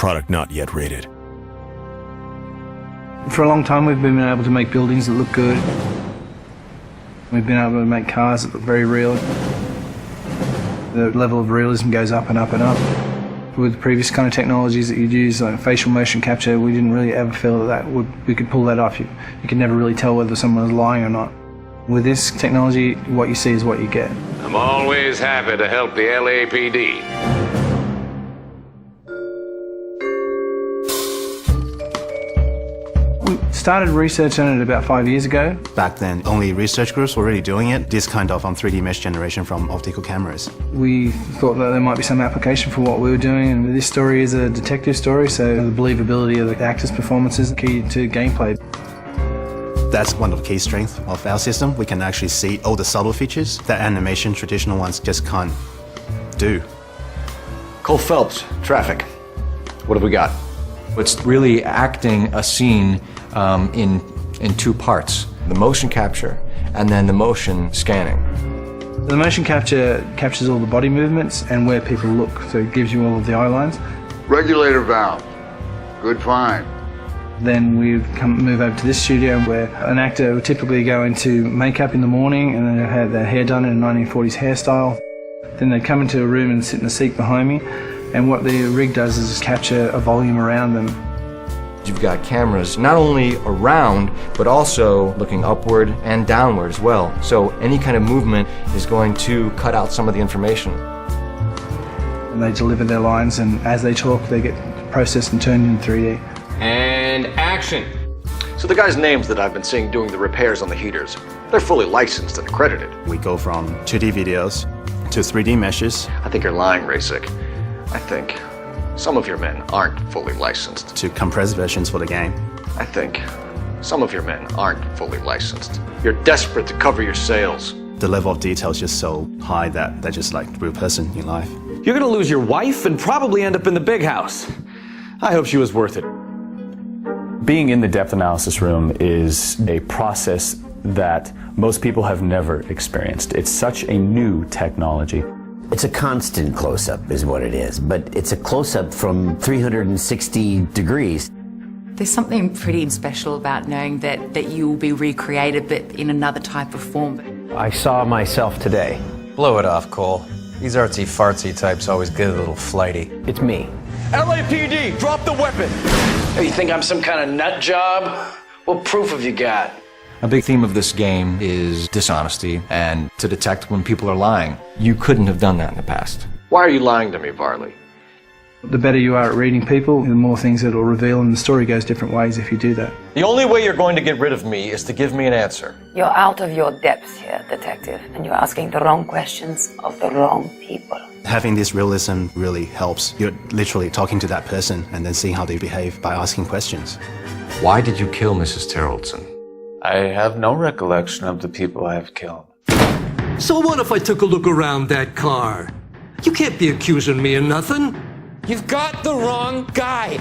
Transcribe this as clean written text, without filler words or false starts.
Product not yet rated. For a long time we've been able to make buildings that look good. We've been able to make cars that look very real. The level of realism goes up and up and up. With previous kind of technologies that you'd use, like facial motion capture, we didn't really ever feel that we could pull that off. You could never really tell whether someone was lying or not. With this technology, what you see is what you get. I'm always happy to help the LAPD. We started research on it about 5 years ago. Back then, only research groups were already doing it, this kind of 3D mesh generation from optical cameras. We thought that there might be some application for what we were doing, and this story is a detective story, so the believability of the actors' performances is key to gameplay. That's one of the key strengths of our system. We can actually see all the subtle features that animation traditional ones just can't do. Cole Phelps, traffic. What have we got? It's really acting a scene in two parts. The motion capture and then the motion scanning. The motion capture captures all the body movements and where people look, so it gives you all of the eye lines. Regulator valve. Good find. Then we'd move over to this studio where an actor would typically go into makeup in the morning and then they'd have their hair done in a 1940s hairstyle. Then they'd come into a room and sit in the seat behind me, and what the rig does is capture a volume around them. You've got cameras not only around, but also looking upward and downward as well. So any kind of movement is going to cut out some of the information. And they deliver their lines, and as they talk, they get processed and turned in 3D. And action. So the guys' names that I've been seeing doing the repairs on the heaters, they're fully licensed and accredited. We go from 2D videos to 3D meshes I think you're lying, Rasic. I think some of your men aren't fully licensed. to compressed versions for the game. I think some of your men aren't fully licensed. You're desperate to cover your sales. The level of detail is just so high that they're just like a real person in life. You're gonna lose your wife and probably end up in the big house. I hope she was worth it. Being in the depth analysis room is a process that most people have never experienced. It's such a new technology. It's a constant close-up is what it is, but it's a close-up from 360 degrees. There's something pretty special about knowing that you will be recreated, but in another type of form. I saw myself today. Blow it off, Cole. These artsy-fartsy types always get a little flighty. It's me. LAPD, drop the weapon! Hey, you think I'm some kind of nut job? What proof have you got? A big theme of this game is dishonesty and to detect when people are lying. You couldn't have done that in the past. Why are you lying to me, Varley? The better you are at reading people, the more things it'll reveal, and the story goes different ways if you do that. The only way you're going to get rid of me is to give me an answer. You're out of your depth here, detective, and you're asking the wrong questions of the wrong people. Having this realism really helps. You're literally talking to that person and then seeing how they behave by asking questions. Why did you kill Mrs. Terrellson? I have no recollection of the people I have killed. So what if I took a look around that car? You can't be accusing me of nothing. You've got the wrong guy.